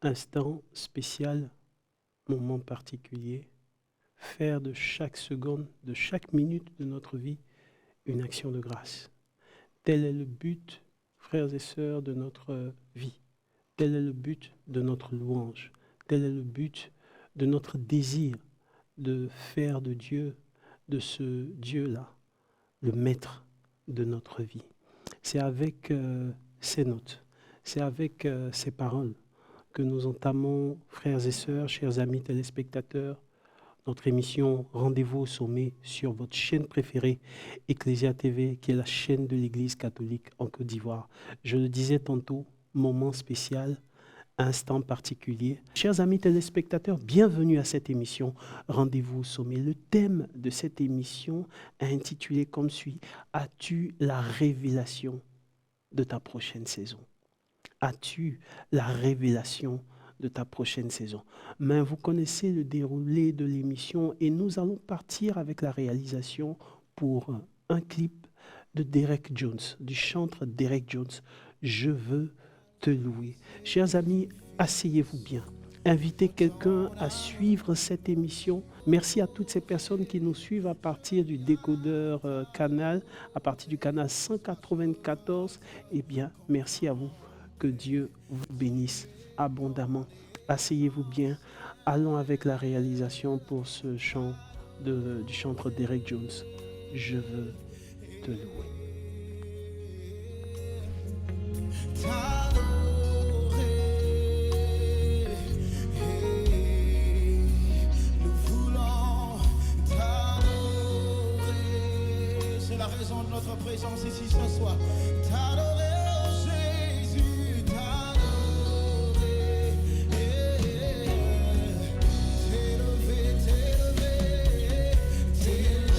instant spécial, moment particulier, faire de chaque seconde, de chaque minute de notre vie, une action de grâce. Tel est le but, frères et sœurs, de notre vie. Tel est le but de notre louange. Tel est le but de notre désir de faire de Dieu, de ce Dieu-là, le maître de notre vie. C'est avec ces notes, c'est avec ces paroles que nous entamons, frères et sœurs, chers amis téléspectateurs, notre émission Rendez-vous au sommet sur votre chaîne préférée, Ecclesia TV, qui est la chaîne de l'Église catholique en Côte d'Ivoire. Je le disais tantôt, moment spécial, instant particulier. Chers amis téléspectateurs, bienvenue à cette émission Rendez-vous au sommet. Le thème de cette émission est intitulé comme suit: As-tu la révélation de ta prochaine saison? As-tu la révélation de ta prochaine saison? Mais vous connaissez le déroulé de l'émission et nous allons partir avec la réalisation pour un clip de Derek Jones, du chanteur Derek Jones. Je veux te louer. Chers amis, asseyez-vous bien. Invitez quelqu'un à suivre cette émission. Merci à toutes ces personnes qui nous suivent à partir du décodeur canal, à partir du canal 194. Eh bien, merci à vous. Que Dieu vous bénisse abondamment. Asseyez-vous bien. Allons avec la réalisation pour ce chant du chanteur Derek Jones. Je veux te louer. C'est la raison de notre présence ici ce soir. T'adorer, oh Jésus, t'adorer. T'élever, t'élever, t'élever.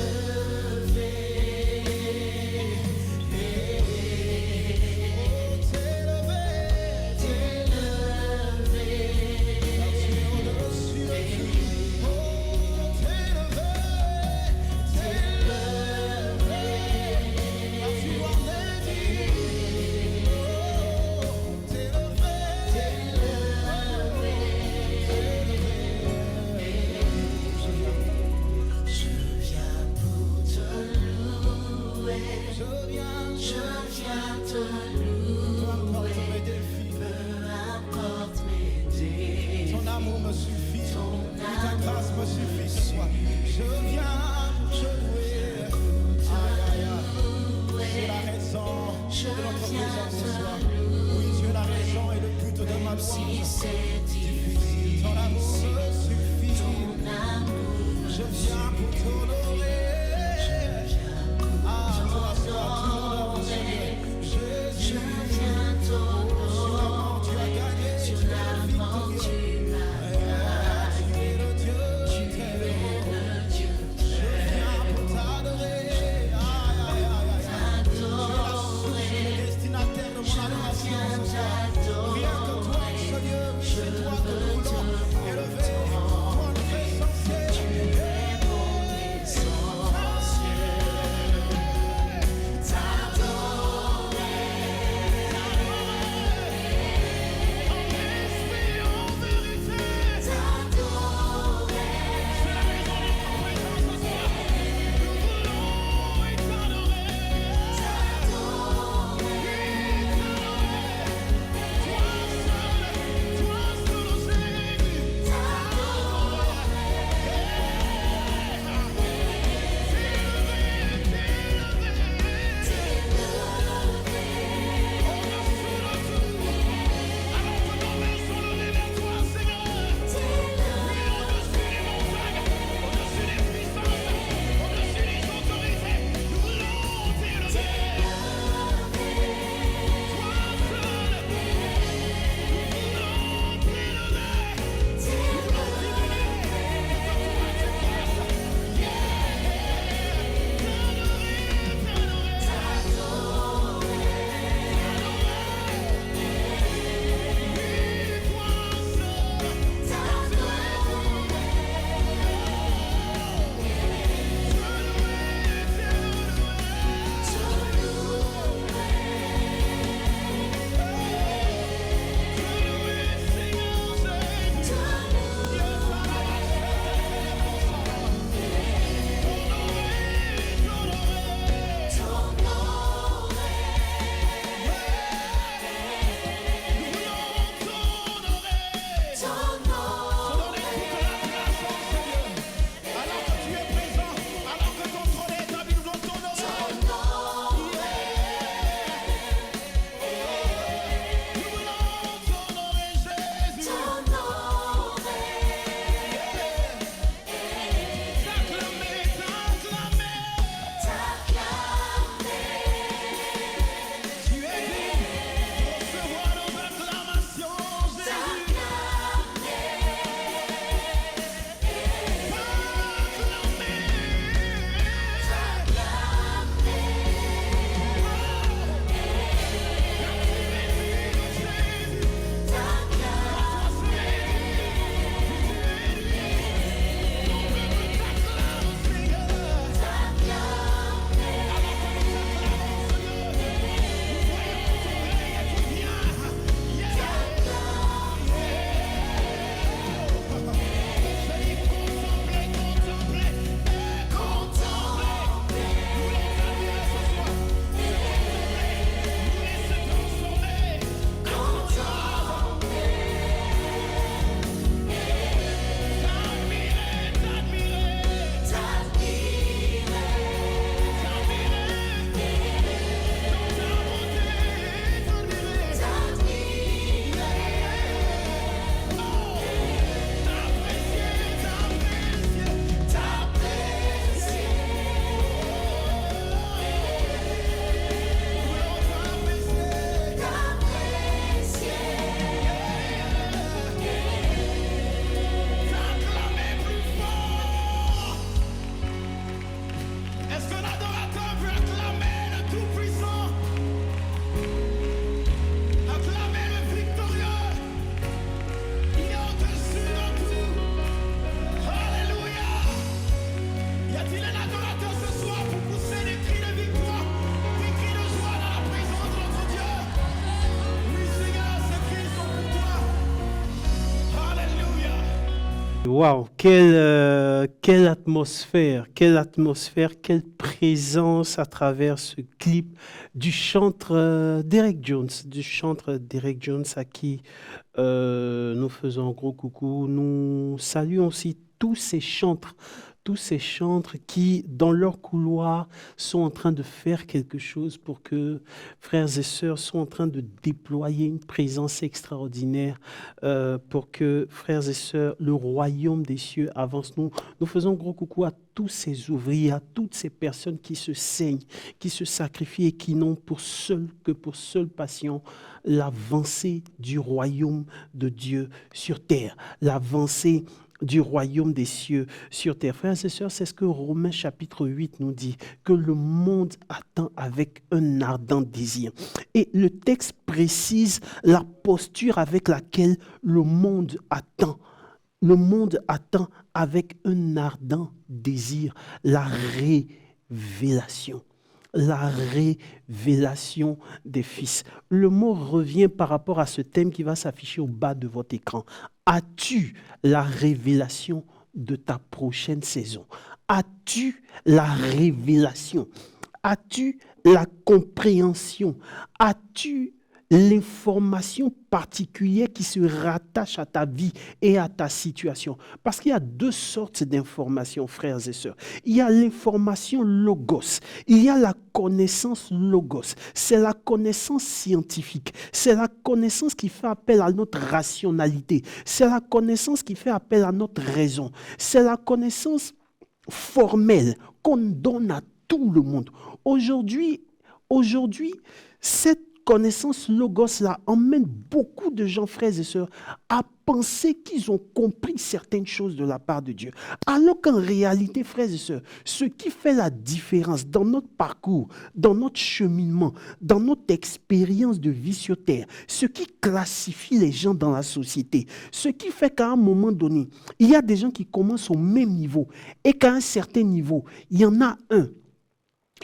Si c'est difficile, ton amour me suffit. Ton amour, je viens pour t'honorer. Je viens pour t'honorer. Je viens t'honorer. Tu as gagné sur la mort, tu l'as gagné. Tu es le Dieu. Je viens pour t'adorer. Tu es le destinataire de mon adoration. Rien que toi, Seigneur, c'est toi. Waouh, quelle atmosphère, quelle présence à travers ce clip du chanteur Derek Jones, à qui nous faisons un gros coucou. Nous saluons aussi tous ces chantres qui, dans leur couloir, sont en train de faire quelque chose pour que frères et sœurs sont en train de déployer une présence extraordinaire pour que, frères et sœurs, le royaume des cieux avance. Nous faisons un gros coucou à tous ces ouvriers, à toutes ces personnes qui se saignent, qui se sacrifient et qui n'ont pour seule passion l'avancée du royaume de Dieu sur terre, l'avancée du royaume des cieux sur terre. Frères et sœurs, c'est ce que Romains chapitre 8 nous dit, que le monde attend avec un ardent désir. Et le texte précise la posture avec laquelle le monde attend. Le monde attend avec un ardent désir la révélation. La révélation des fils. Le mot revient par rapport à ce thème qui va s'afficher au bas de votre écran. As-tu la révélation de ta prochaine saison? As-tu la révélation? As-tu la compréhension? As-tu l'information particulière qui se rattache à ta vie et à ta situation? Parce qu'il y a deux sortes d'informations, frères et sœurs. Il y a l'information logos, il y a la connaissance logos. C'est la connaissance scientifique, c'est la connaissance qui fait appel à notre rationalité, c'est la connaissance qui fait appel à notre raison, c'est la connaissance formelle qu'on donne à tout le monde. Aujourd'hui, cette connaissance logos-là emmène beaucoup de gens, frères et sœurs, à penser qu'ils ont compris certaines choses de la part de Dieu. Alors qu'en réalité, frères et sœurs, ce qui fait la différence dans notre parcours, dans notre cheminement, dans notre expérience de vie sur terre, ce qui classifie les gens dans la société, ce qui fait qu'à un moment donné, il y a des gens qui commencent au même niveau et qu'à un certain niveau, il y en a un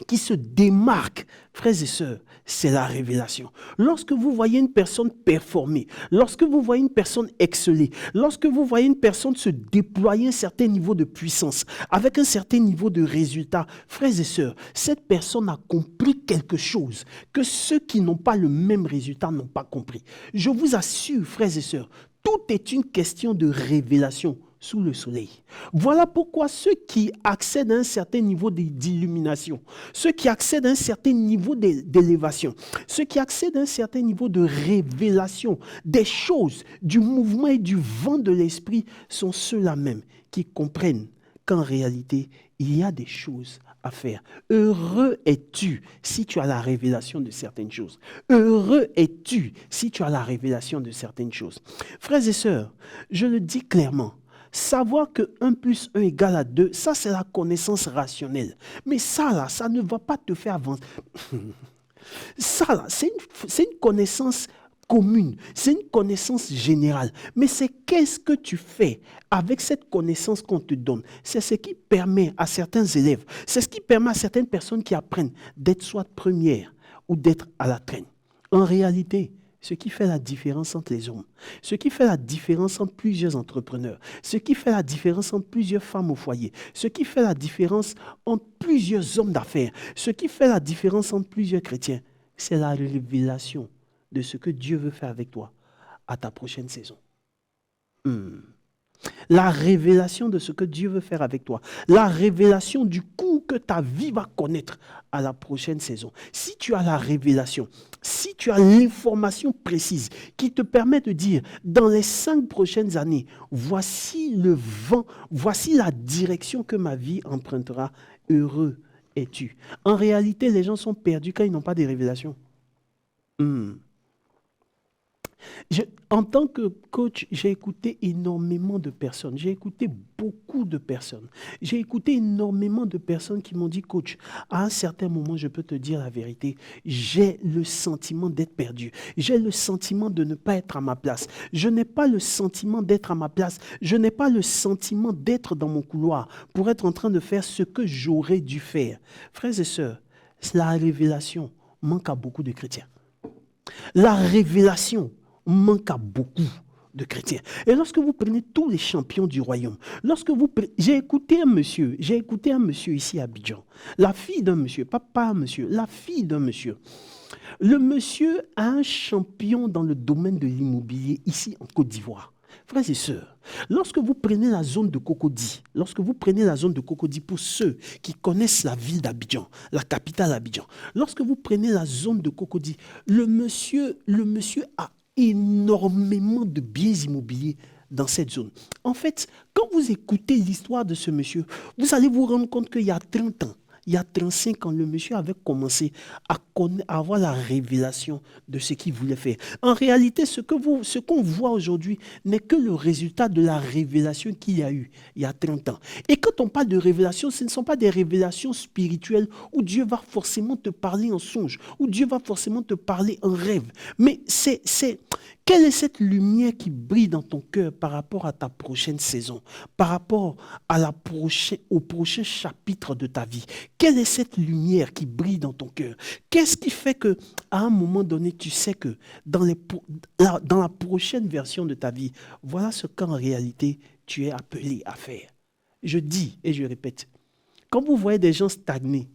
qui se démarque, frères et sœurs, c'est la révélation. Lorsque vous voyez une personne performer, lorsque vous voyez une personne exceller, lorsque vous voyez une personne se déployer un certain niveau de puissance, avec un certain niveau de résultat, frères et sœurs, cette personne a compris quelque chose que ceux qui n'ont pas le même résultat n'ont pas compris. Je vous assure, frères et sœurs, tout est une question de révélation sous le soleil. Voilà pourquoi ceux qui accèdent à un certain niveau d'illumination, ceux qui accèdent à un certain niveau d'élévation, ceux qui accèdent à un certain niveau de révélation des choses, du mouvement et du vent de l'esprit sont ceux-là même qui comprennent qu'en réalité, il y a des choses à faire. Heureux es-tu si tu as la révélation de certaines choses. Heureux es-tu si tu as la révélation de certaines choses. Frères et sœurs, je le dis clairement, savoir que 1 plus 1 égale à 2, ça c'est la connaissance rationnelle. Mais ça là, ça ne va pas te faire avancer. Ça là, c'est une connaissance commune, c'est une connaissance générale. Mais c'est qu'est-ce que tu fais avec cette connaissance qu'on te donne? C'est ce qui permet à certains élèves, c'est ce qui permet à certaines personnes qui apprennent d'être soit première ou d'être à la traîne. En réalité, ce qui fait la différence entre les hommes, ce qui fait la différence entre plusieurs entrepreneurs, ce qui fait la différence entre plusieurs femmes au foyer, ce qui fait la différence entre plusieurs hommes d'affaires, ce qui fait la différence entre plusieurs chrétiens, c'est la révélation de ce que Dieu veut faire avec toi à ta prochaine saison. La révélation de ce que Dieu veut faire avec toi. La révélation du coup que ta vie va connaître à la prochaine saison. Si tu as la révélation, si tu as l'information précise qui te permet de dire, dans les 5 prochaines années, voici le vent, voici la direction que ma vie empruntera, heureux es-tu. En réalité, les gens sont perdus quand ils n'ont pas de révélation. En tant que coach, j'ai écouté énormément de personnes. J'ai écouté beaucoup de personnes. J'ai écouté énormément de personnes qui m'ont dit, coach, à un certain moment, je peux te dire la vérité, j'ai le sentiment d'être perdu. J'ai le sentiment de ne pas être à ma place. Je n'ai pas le sentiment d'être à ma place. Je n'ai pas le sentiment d'être dans mon couloir pour être en train de faire ce que j'aurais dû faire. Frères et sœurs, la révélation manque à beaucoup de chrétiens. La révélation manque à beaucoup de chrétiens. Et lorsque vous prenez tous les champions du royaume, j'ai écouté un monsieur ici à Abidjan, la fille d'un monsieur, pas un monsieur, la fille d'un monsieur. Le monsieur a un champion dans le domaine de l'immobilier ici en Côte d'Ivoire. Frères et sœurs, lorsque vous prenez la zone de Cocody, pour ceux qui connaissent la ville d'Abidjan, la capitale Abidjan, lorsque vous prenez la zone de Cocody, le monsieur a énormément de biens immobiliers dans cette zone. En fait, quand vous écoutez l'histoire de ce monsieur, vous allez vous rendre compte qu'il y a 30 ans, il y a 35 ans, le monsieur avait commencé à avoir la révélation de ce qu'il voulait faire. En réalité, ce qu'on voit aujourd'hui n'est que le résultat de la révélation qu'il y a eu il y a 30 ans. Et quand on parle de révélation, ce ne sont pas des révélations spirituelles où Dieu va forcément te parler en songe, où Dieu va forcément te parler en rêve. Mais quelle est cette lumière qui brille dans ton cœur par rapport à ta prochaine saison, par rapport au prochain chapitre de ta vie? Quelle est cette lumière qui brille dans ton cœur? Qu'est-ce qui fait qu'à un moment donné, tu sais que dans la prochaine version de ta vie, voilà ce qu'en réalité tu es appelé à faire? Je dis et je répète, quand vous voyez des gens stagner,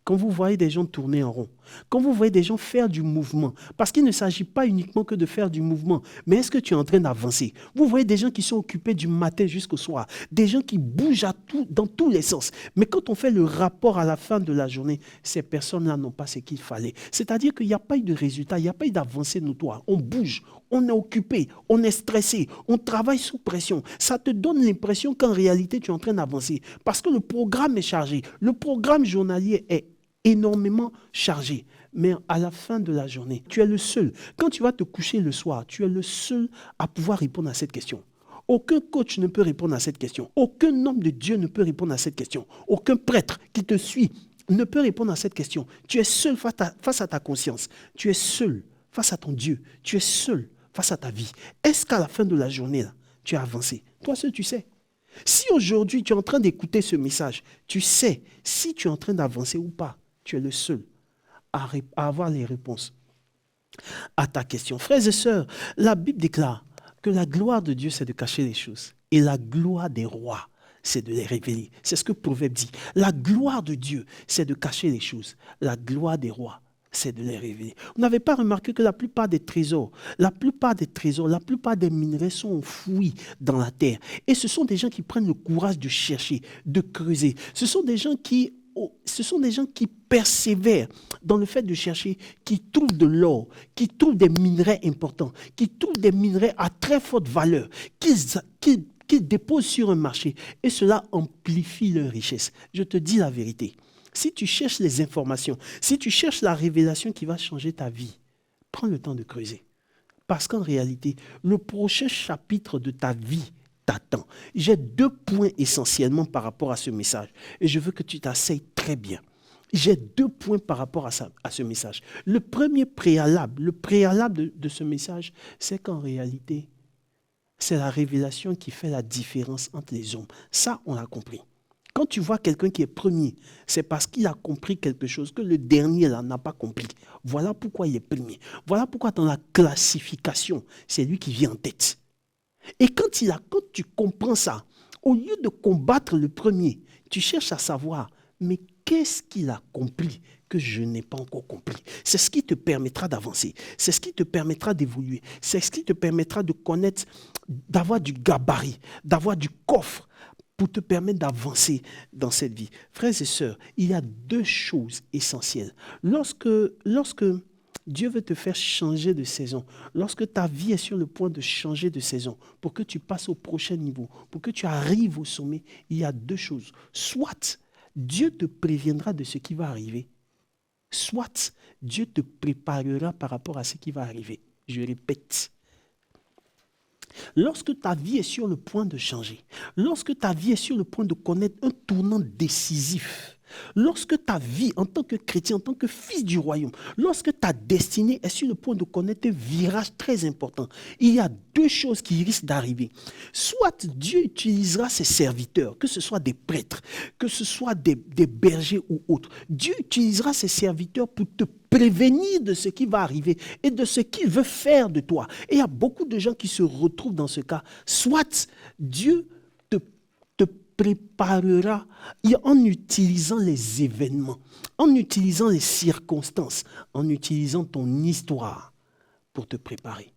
quand vous voyez des gens tourner en rond, quand vous voyez des gens faire du mouvement, parce qu'il ne s'agit pas uniquement que de faire du mouvement, mais est-ce que tu es en train d'avancer? Vous voyez des gens qui sont occupés du matin jusqu'au soir, des gens qui bougent dans tous les sens. Mais quand on fait le rapport à la fin de la journée, ces personnes-là n'ont pas ce qu'il fallait. C'est-à-dire qu'il n'y a pas eu de résultat, il n'y a pas eu d'avancée notoire. On bouge, on est occupé, on est stressé, on travaille sous pression. Ça te donne l'impression qu'en réalité, tu es en train d'avancer. Parce que le programme est chargé. Le programme journalier est énormément chargé. Mais à la fin de la journée, tu es le seul. Quand tu vas te coucher le soir, tu es le seul à pouvoir répondre à cette question. Aucun coach ne peut répondre à cette question. Aucun homme de Dieu ne peut répondre à cette question. Aucun prêtre qui te suit ne peut répondre à cette question. Tu es seul face à ta conscience. Tu es seul face à ton Dieu. Tu es seul face à ta vie. Est-ce qu'à la fin de la journée, là, tu as avancé? Toi seul, tu sais. Si aujourd'hui, tu es en train d'écouter ce message, tu sais si tu es en train d'avancer ou pas. Tu es le seul à avoir les réponses à ta question. Frères et sœurs, la Bible déclare que la gloire de Dieu, c'est de cacher les choses. Et la gloire des rois, c'est de les révéler. C'est ce que Proverbe dit. La gloire de Dieu, c'est de cacher les choses. La gloire des rois, c'est de les révéler. Vous n'avez pas remarqué que la plupart des minerais sont enfouis dans la terre. Et ce sont des gens qui prennent le courage de chercher, de creuser. Ce sont des gens qui persévèrent dans le fait de chercher, qui trouvent de l'or, qui trouvent des minerais importants, qui trouvent des minerais à très forte valeur, qu'ils déposent sur un marché. Et cela amplifie leur richesse. Je te dis la vérité. Si tu cherches les informations, si tu cherches la révélation qui va changer ta vie, prends le temps de creuser. Parce qu'en réalité, le prochain chapitre de ta vie t'attend. J'ai 2 points essentiellement par rapport à ce message. Et je veux que tu t'asseyes très bien. J'ai 2 points par rapport à ce message. Le premier préalable, de ce message, c'est qu'en réalité, c'est la révélation qui fait la différence entre les hommes. Ça, on l'a compris. Quand tu vois quelqu'un qui est premier, c'est parce qu'il a compris quelque chose que le dernier là n'a pas compris. Voilà pourquoi il est premier. Voilà pourquoi dans la classification, c'est lui qui vient en tête. Et quand tu comprends ça, au lieu de combattre le premier, tu cherches à savoir, mais qu'est-ce qu'il a compris que je n'ai pas encore compris? C'est ce qui te permettra d'avancer. C'est ce qui te permettra d'évoluer. C'est ce qui te permettra de connaître, d'avoir du gabarit, d'avoir du coffre pour te permettre d'avancer dans cette vie. Frères et sœurs, il y a 2 choses essentielles. Lorsque Dieu veut te faire changer de saison, lorsque ta vie est sur le point de changer de saison, pour que tu passes au prochain niveau, pour que tu arrives au sommet, il y a 2 choses. Soit Dieu te préviendra de ce qui va arriver, soit Dieu te préparera par rapport à ce qui va arriver. Je répète. Lorsque ta vie est sur le point de changer, lorsque ta vie est sur le point de connaître un tournant décisif, lorsque ta vie en tant que chrétien, en tant que fils du royaume, lorsque ta destinée est sur le point de connaître un virage très important, il y a deux choses qui risquent d'arriver. Soit Dieu utilisera ses serviteurs, que ce soit des prêtres, que ce soit des bergers ou autres. Dieu utilisera ses serviteurs pour te prévenir de ce qui va arriver et de ce qu'il veut faire de toi. Et il y a beaucoup de gens qui se retrouvent dans ce cas. Soit Dieu te préparera en utilisant les événements, en utilisant les circonstances, en utilisant ton histoire pour te préparer.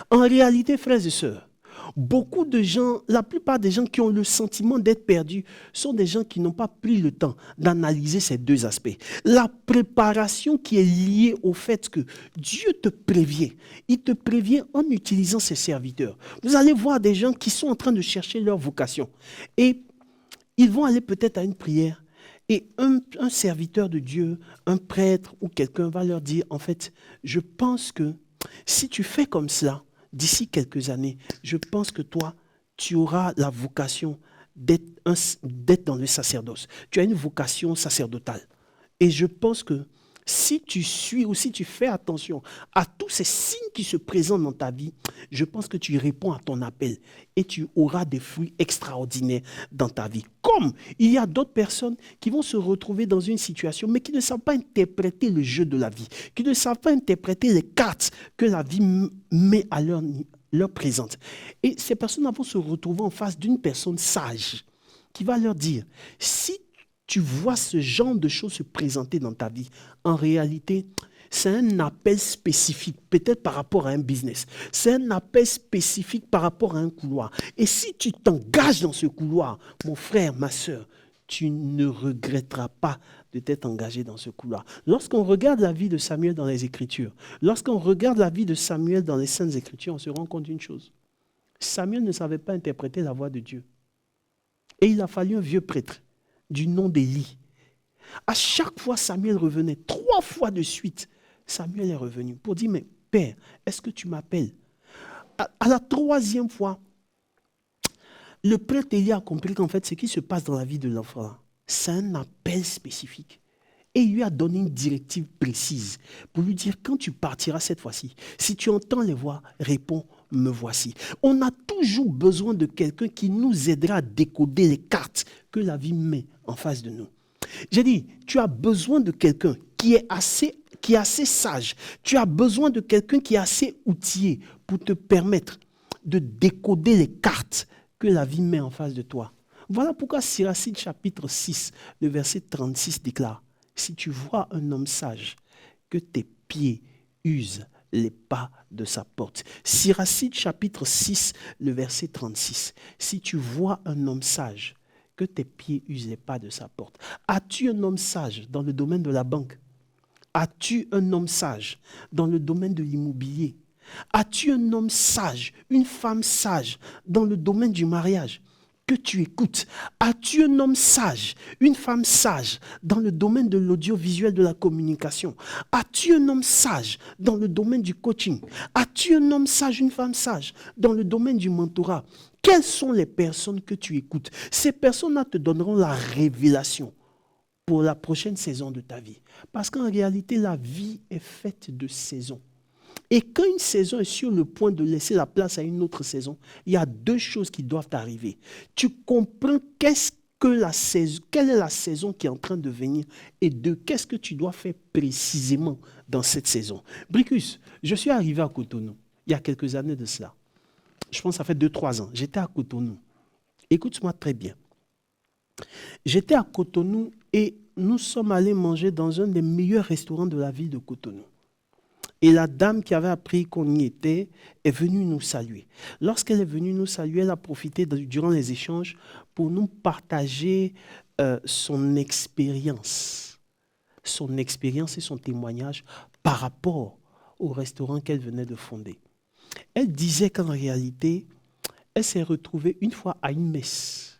En réalité, frères et sœurs, beaucoup de gens, la plupart des gens qui ont le sentiment d'être perdus sont des gens qui n'ont pas pris le temps d'analyser ces deux aspects. La préparation qui est liée au fait que Dieu te prévient. Il te prévient en utilisant ses serviteurs. Vous allez voir des gens qui sont en train de chercher leur vocation. Et ils vont aller peut-être à une prière. Et un serviteur de Dieu, un prêtre ou quelqu'un va leur dire, en fait, je pense que si tu fais comme cela, d'ici quelques années, je pense que toi, tu auras la vocation d'être dans le sacerdoce. Tu as une vocation sacerdotale. Et je pense que si tu suis ou si tu fais attention à tous ces signes qui se présentent dans ta vie, je pense que tu réponds à ton appel et tu auras des fruits extraordinaires dans ta vie. Comme il y a d'autres personnes qui vont se retrouver dans une situation, mais qui ne savent pas interpréter le jeu de la vie, qui ne savent pas interpréter les cartes que la vie met à leur présente. Et ces personnes vont se retrouver en face d'une personne sage qui va leur dire, si tu vois ce genre de choses se présenter dans ta vie, en réalité, c'est un appel spécifique, peut-être par rapport à un business. C'est un appel spécifique par rapport à un couloir. Et si tu t'engages dans ce couloir, mon frère, ma soeur, tu ne regretteras pas de t'être engagé dans ce couloir. Lorsqu'on regarde la vie de Samuel dans les Écritures, lorsqu'on regarde la vie de Samuel dans les Saintes Écritures, on se rend compte d'une chose. Samuel ne savait pas interpréter la voix de Dieu. Et il a fallu un vieux prêtre du nom d'Élie. À chaque fois, Samuel revenait. 3 fois de suite, Samuel est revenu pour dire, mais Père, est-ce que tu m'appelles? À la 3e fois, le prêtre Élie a compris qu'en fait, ce qui se passe dans la vie de l'enfant, c'est un appel spécifique. Et il lui a donné une directive précise pour lui dire, quand tu partiras cette fois-ci, si tu entends les voix, réponds, me voici. On a toujours besoin de quelqu'un qui nous aidera à décoder les cartes que la vie met en face de nous. J'ai dit, tu as besoin de quelqu'un qui est assez sage. Tu as besoin de quelqu'un qui est assez outillé pour te permettre de décoder les cartes que la vie met en face de toi. Voilà pourquoi Siracide chapitre 6, le verset 36 déclare, si tu vois un homme sage, que tes pieds usent les pas de sa porte. Siracide chapitre 6, le verset 36. Si tu vois un homme sage, que tes pieds usent les pas de sa porte. As-tu un homme sage dans le domaine de la banque? As-tu un homme sage dans le domaine de l'immobilier? As-tu un homme sage, une femme sage dans le domaine du mariage que tu écoutes? As-tu un homme sage, une femme sage dans le domaine de l'audiovisuel, de la communication? As-tu un homme sage dans le domaine du coaching? As-tu un homme sage, une femme sage dans le domaine du mentorat? Quelles sont les personnes que tu écoutes? Ces personnes-là te donneront la révélation pour la prochaine saison de ta vie. Parce qu'en réalité, la vie est faite de saisons. Et quand une saison est sur le point de laisser la place à une autre saison, il y a 2 choses qui doivent arriver. Tu comprends quelle est la saison qui est en train de venir et qu'est-ce que tu dois faire précisément dans cette saison. Bricus, je suis arrivé à Cotonou il y a quelques années de cela. Je pense que ça fait 2-3 ans. J'étais à Cotonou. Écoute-moi très bien. J'étais à Cotonou et nous sommes allés manger dans un des meilleurs restaurants de la ville de Cotonou. Et la dame qui avait appris qu'on y était est venue nous saluer. Lorsqu'elle est venue nous saluer, elle a profité durant les échanges pour nous partager son expérience et son témoignage par rapport au restaurant qu'elle venait de fonder. Elle disait qu'en réalité, elle s'est retrouvée une fois à une messe.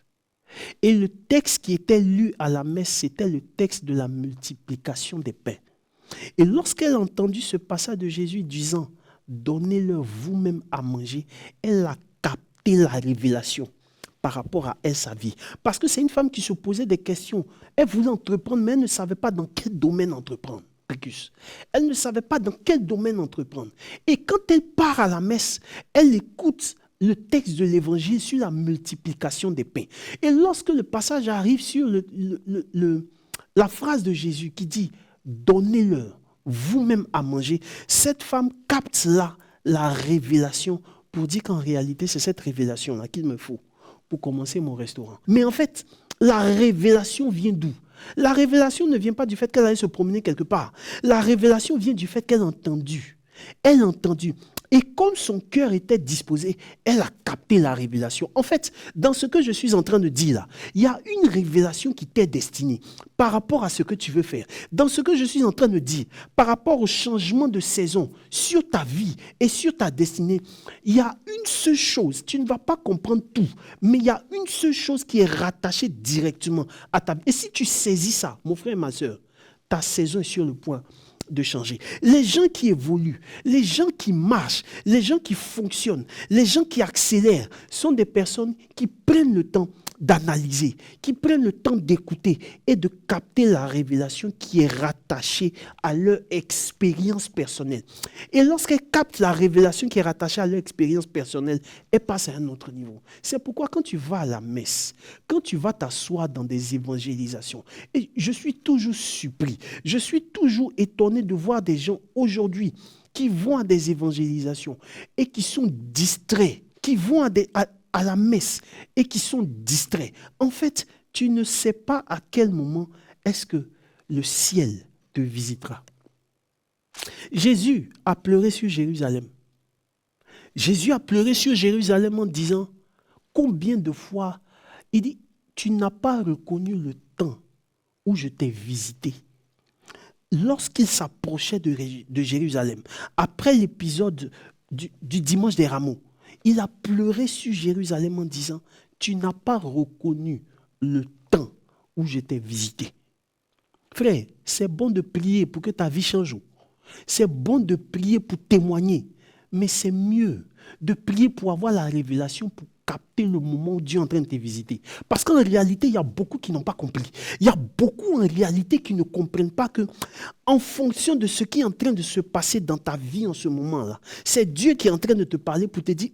Et le texte qui était lu à la messe, c'était le texte de la multiplication des pains. Et lorsqu'elle a entendu ce passage de Jésus disant « Donnez-leur vous-même à manger », elle a capté la révélation. par rapport à elle, sa vie. Parce que c'est une femme qui se posait des questions. Elle voulait entreprendre, mais elle ne savait pas dans quel domaine entreprendre. Elle ne savait pas dans quel domaine entreprendre. Et quand elle part à la messe, elle écoute le texte de l'évangile sur la multiplication des pains. Et lorsque le passage arrive sur la phrase de Jésus qui dit « Donnez-leur vous-même à manger », cette femme capte là la révélation pour dire qu'en réalité, c'est cette révélation-là qu'il me faut pour commencer mon restaurant. Mais en fait, la révélation vient d'où? La révélation ne vient pas du fait qu'elle allait se promener quelque part. La révélation vient du fait qu'elle a entendu. Elle a entendu. Et comme son cœur était disposé, elle a capté la révélation. En fait, dans ce que je suis en train de dire là, il y a une révélation qui t'est destinée par rapport à ce que tu veux faire. Dans ce que je suis en train de dire, par rapport au changement de saison sur ta vie et sur ta destinée, il y a une seule chose, tu ne vas pas comprendre tout, mais il y a une seule chose qui est rattachée directement à ta vie. Et si tu saisis ça, mon frère et ma soeur, ta saison est sur le point de changer. Les gens qui évoluent, les gens qui marchent, les gens qui fonctionnent, les gens qui accélèrent sont des personnes qui prennent le temps d'analyser, qui prennent le temps d'écouter et de capter la révélation qui est rattachée à leur expérience personnelle. Et lorsqu'elles captent la révélation qui est rattachée à leur expérience personnelle, elles passent à un autre niveau. C'est pourquoi quand tu vas à la messe, quand tu vas t'asseoir dans des évangélisations, et je suis toujours surpris, je suis toujours étonné de voir des gens aujourd'hui qui vont à des évangélisations et qui sont distraits, qui vont à la messe et qui sont distraits. En fait, tu ne sais pas à quel moment est-ce que le ciel te visitera. Jésus a pleuré sur Jérusalem. Jésus a pleuré sur Jérusalem en disant, combien de fois, il dit, tu n'as pas reconnu le temps où je t'ai visité. Lorsqu'il s'approchait de Jérusalem, après l'épisode du dimanche des rameaux, il a pleuré sur Jérusalem en disant, tu n'as pas reconnu le temps où je t'ai visité. Frère, c'est bon de prier pour que ta vie change. C'est bon de prier pour témoigner. Mais c'est mieux de prier pour avoir la révélation, pour capter le moment où Dieu est en train de te visiter. Parce qu'en réalité, il y a beaucoup qui n'ont pas compris. Il y a beaucoup en réalité qui ne comprennent pas que, en fonction de ce qui est en train de se passer dans ta vie en ce moment-là, c'est Dieu qui est en train de te parler pour te dire,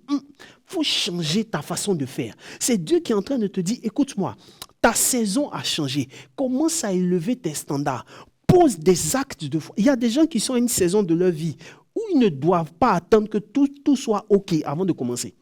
faut changer ta façon de faire. C'est Dieu qui est en train de te dire, écoute-moi, ta saison a changé. Commence à élever tes standards. Pose des actes de foi. Il y a des gens qui sont à une saison de leur vie où ils ne doivent pas attendre que tout soit OK avant de commencer.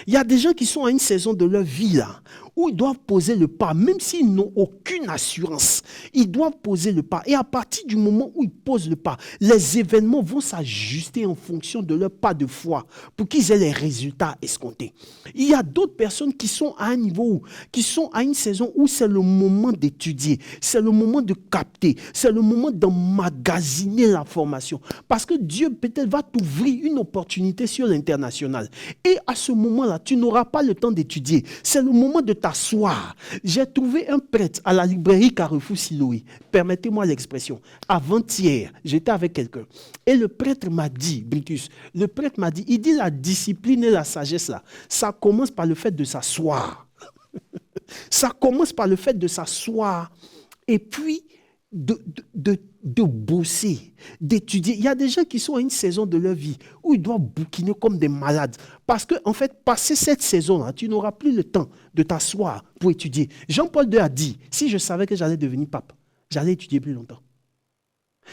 Il y a des gens qui sont à une saison de leur vie là, où ils doivent poser le pas, même s'ils n'ont aucune assurance. Ils doivent poser le pas. Et à partir du moment où ils posent le pas, les événements vont s'ajuster en fonction de leur pas de foi pour qu'ils aient les résultats escomptés. Il y a d'autres personnes qui sont à un niveau, qui sont à une saison où c'est le moment d'étudier, c'est le moment de capter, c'est le moment d'emmagasiner la formation. Parce que Dieu peut-être va t'ouvrir une opportunité sur l'international. Et à ce moment-là, tu n'auras pas le temps d'étudier. C'est le moment de t'asseoir. J'ai trouvé un prêtre à la librairie Carrefour Siloé. Permettez-moi l'expression. Avant-hier, j'étais avec quelqu'un. Et le prêtre m'a dit, Britus, le prêtre m'a dit, il dit la discipline et la sagesse là, ça commence par le fait de s'asseoir. Ça commence par le fait de s'asseoir. Et puis, de bosser, d'étudier. Il y a des gens qui sont à une saison de leur vie où ils doivent bouquiner comme des malades. Parce que, en fait, passer cette saison-là, tu n'auras plus le temps de t'asseoir pour étudier. Jean-Paul II a dit, si je savais que j'allais devenir pape, j'allais étudier plus longtemps.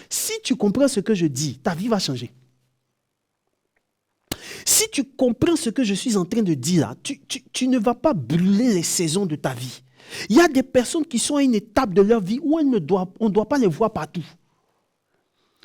Si tu comprends ce que je dis, ta vie va changer. Si tu comprends ce que je suis en train de dire là, tu ne vas pas brûler les saisons de ta vie. Il y a des personnes qui sont à une étape de leur vie où on ne doit pas les voir partout.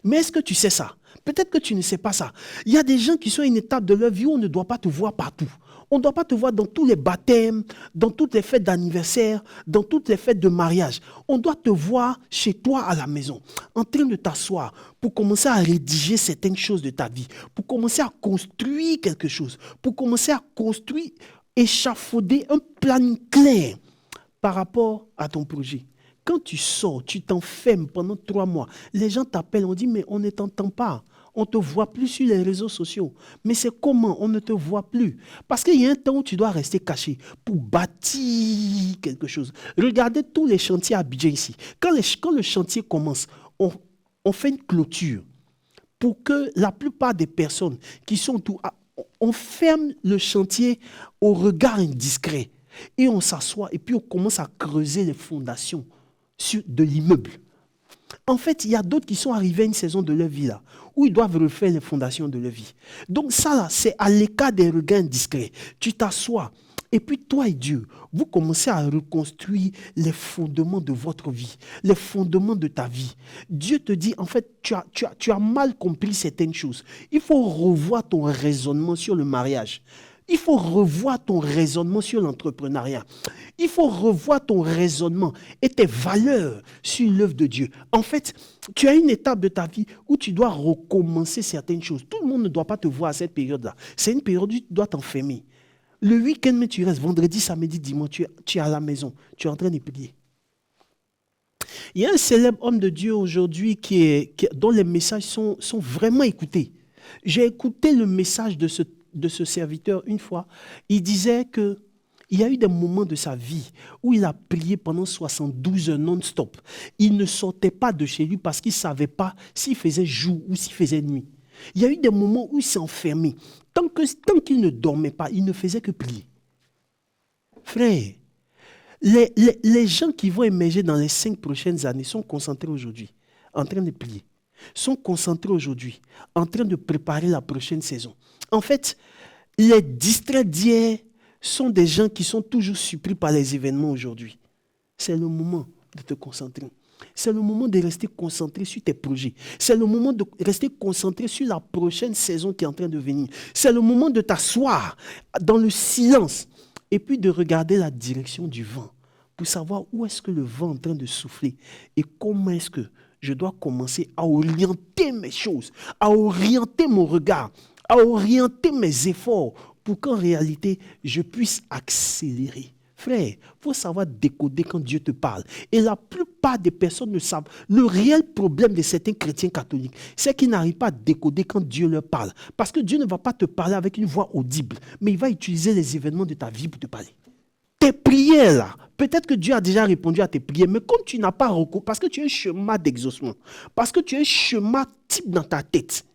Mais est-ce que tu sais ça? Peut-être que tu ne sais pas ça. Il y a des gens qui sont à une étape de leur vie où on ne doit pas te voir partout. On ne doit pas te voir dans tous les baptêmes, dans toutes les fêtes d'anniversaire, dans toutes les fêtes de mariage. On doit te voir chez toi à la maison, en train de t'asseoir pour commencer à rédiger certaines choses de ta vie, pour commencer à construire quelque chose, pour commencer à construire, échafauder un plan clair par rapport à ton projet. Quand tu sors, tu t'enfermes pendant 3 mois, les gens t'appellent, on dit mais on ne t'entend pas, On ne te voit plus sur les réseaux sociaux. Mais c'est comment on ne te voit plus? Parce qu'il y a un temps où tu dois rester caché pour bâtir quelque chose. Regardez tous les chantiers à Abidjan ici. Quand le chantier commence, on fait une clôture pour que la plupart des personnes qui sont tout... On ferme le chantier au regard indiscret et on s'assoit et puis on commence à creuser les fondations de l'immeuble. En fait, il y a d'autres qui sont arrivés à une saison de leur vie là, où ils doivent refaire les fondations de leur vie. Donc ça là, c'est à l'écart des regards indiscrets. Tu t'assois et puis toi et Dieu, vous commencez à reconstruire les fondements de votre vie, les fondements de ta vie. Dieu te dit, en fait, tu as mal compris certaines choses. Il faut revoir ton raisonnement sur le mariage. Il faut revoir ton raisonnement sur l'entrepreneuriat. Il faut revoir ton raisonnement et tes valeurs sur l'œuvre de Dieu. En fait, tu as une étape de ta vie où tu dois recommencer certaines choses. Tout le monde ne doit pas te voir à cette période-là. C'est une période où tu dois t'enfermer. Le week-end, mais tu restes vendredi, samedi, dimanche, tu es à la maison. Tu es en train de prier. Il y a un célèbre homme de Dieu aujourd'hui dont les messages sont vraiment écoutés. J'ai écouté le message de ce serviteur une fois. Il disait qu'il y a eu des moments de sa vie où il a prié pendant 72 heures non-stop. Il ne sortait pas de chez lui parce qu'il ne savait pas s'il faisait jour ou s'il faisait nuit. Il y a eu des moments où il s'est enfermé. Tant qu'il ne dormait pas, il ne faisait que prier. Frère, les gens qui vont émerger dans les 5 prochaines années sont concentrés aujourd'hui, en train de prier. Sont concentrés aujourd'hui, en train de préparer la prochaine saison. En fait, les distraits d'hier sont des gens qui sont toujours surpris par les événements aujourd'hui. C'est le moment de te concentrer. C'est le moment de rester concentré sur tes projets. C'est le moment de rester concentré sur la prochaine saison qui est en train de venir. C'est le moment de t'asseoir dans le silence et puis de regarder la direction du vent pour savoir où est-ce que le vent est en train de souffler et comment est-ce que je dois commencer à orienter mes choses, à orienter mon regard, à orienter mes efforts pour qu'en réalité, je puisse accélérer. Frère, il faut savoir décoder quand Dieu te parle. Et la plupart des personnes ne savent. Le réel problème de certains chrétiens catholiques, c'est qu'ils n'arrivent pas à décoder quand Dieu leur parle. Parce que Dieu ne va pas te parler avec une voix audible, mais il va utiliser les événements de ta vie pour te parler. Tes prières là, peut-être que Dieu a déjà répondu à tes prières, mais comme tu n'as pas recours, parce que tu as un chemin d'exaucement, parce que tu as un chemin type dans ta tête,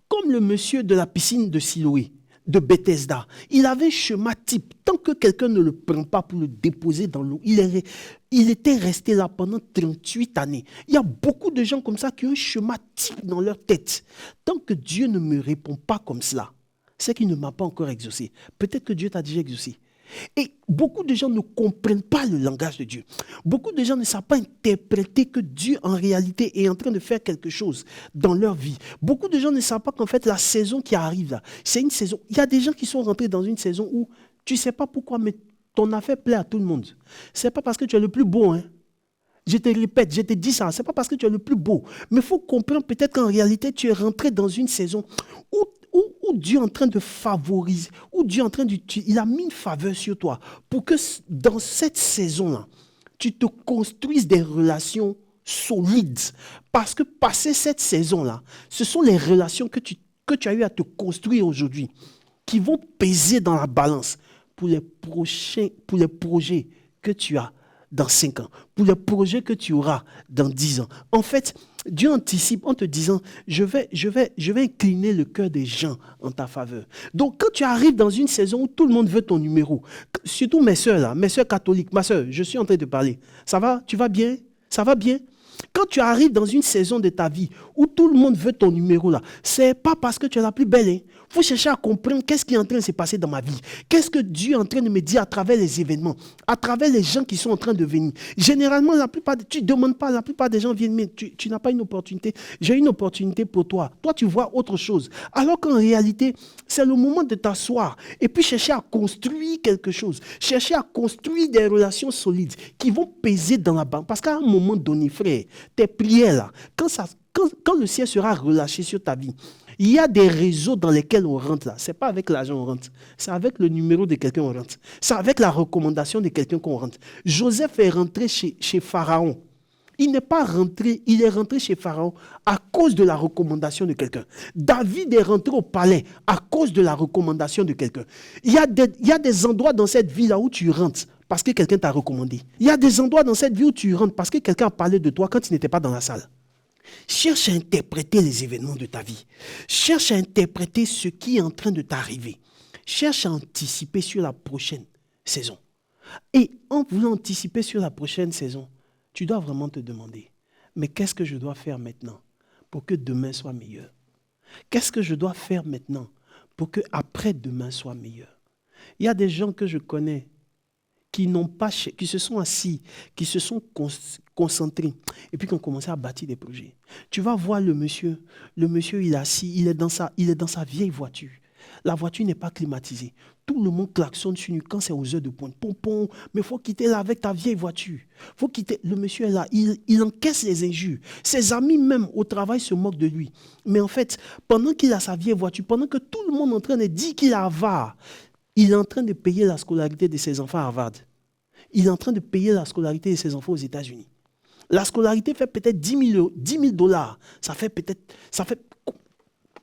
comme le monsieur de la piscine de Siloé, de Bethesda, il avait un schéma type. Tant que quelqu'un ne le prend pas pour le déposer dans l'eau, il était resté là pendant 38 années. Il y a beaucoup de gens comme ça qui ont un schéma type dans leur tête. Tant que Dieu ne me répond pas comme cela, c'est qu'il ne m'a pas encore exaucé. Peut-être que Dieu t'a déjà exaucé. Et beaucoup de gens ne comprennent pas le langage de Dieu. Beaucoup de gens ne savent pas interpréter que Dieu, en réalité, est en train de faire quelque chose dans leur vie. Beaucoup de gens ne savent pas qu'en fait, la saison qui arrive là, c'est une saison. Il y a des gens qui sont rentrés dans une saison où tu ne sais pas pourquoi, mais ton affaire plaît à tout le monde. Ce n'est pas parce que tu es le plus beau, hein. Je te répète, je te dis ça, ce n'est pas parce que tu es le plus beau. Mais il faut comprendre peut-être qu'en réalité, tu es rentré dans une saison où Dieu est en train de favoriser, où Dieu est en train de... Il a mis une faveur sur toi pour que dans cette saison-là, tu te construises des relations solides. Parce que passer cette saison-là, ce sont les relations que tu as eu à te construire aujourd'hui qui vont peser dans la balance pour les projets que tu as dans 5 ans, pour les projets que tu auras dans 10 ans. En fait, Dieu anticipe en te disant, je vais incliner le cœur des gens en ta faveur. Donc, quand tu arrives dans une saison où tout le monde veut ton numéro, surtout mes soeurs là, mes soeurs catholiques, ma soeur, je suis en train de parler. Ça va? Tu vas bien? Ça va bien? Quand tu arrives dans une saison de ta vie où tout le monde veut ton numéro là, c'est pas parce que tu es la plus belle. Il faut chercher à comprendre qu'est-ce qui est en train de se passer dans ma vie. Qu'est-ce que Dieu est en train de me dire à travers les événements, à travers les gens qui sont en train de venir. Généralement, tu ne demandes pas, la plupart des gens viennent, mais tu n'as pas une opportunité. J'ai une opportunité pour toi. Toi, tu vois autre chose. Alors qu'en réalité, c'est le moment de t'asseoir et puis chercher à construire quelque chose. Chercher à construire des relations solides qui vont peser dans la banque. Parce qu'à un moment donné, frère, tes prières là, quand le ciel sera relâché sur ta vie, il y a des réseaux dans lesquels on rentre là. Ce n'est pas avec l'argent qu'on rentre. C'est avec le numéro de quelqu'un qu'on rentre. C'est avec la recommandation de quelqu'un qu'on rentre. Joseph est rentré chez Pharaon Il n'est pas rentré, il est rentré chez Pharaon à cause de la recommandation de quelqu'un. David est rentré au palais à cause de la recommandation de quelqu'un. Il y a des endroits dans cette vie-là où tu rentres parce que quelqu'un t'a recommandé. Il y a des endroits dans cette vie où tu rentres parce que quelqu'un a parlé de toi quand tu n'étais pas dans la salle. Cherche à interpréter les événements de ta vie. Cherche à interpréter ce qui est en train de t'arriver. Cherche à anticiper sur la prochaine saison. Et en voulant anticiper sur la prochaine saison, tu dois vraiment te demander, mais qu'est-ce que je dois faire maintenant pour que demain soit meilleur? Qu'est-ce que je dois faire maintenant pour que après-demain soit meilleur? Il y a des gens que je connais qui se sont assis, qui se sont concentrés et puis qui ont commencé à bâtir des projets. Tu vas voir le monsieur il est assis, il est dans sa vieille voiture. La voiture n'est pas climatisée. Tout le monde klaxonne sur lui quand c'est aux heures de pointe. Pompon, mais il faut quitter là avec ta vieille voiture. Faut quitter. Le monsieur est là, il encaisse les injures. Ses amis même au travail se moquent de lui. Mais en fait, pendant qu'il a sa vieille voiture, pendant que tout le monde est en train de dire qu'il est avare, il est en train de payer la scolarité de ses enfants à Harvard. Il est en train de payer la scolarité de ses enfants aux États-Unis. La scolarité fait peut-être 10 000 $. Ça fait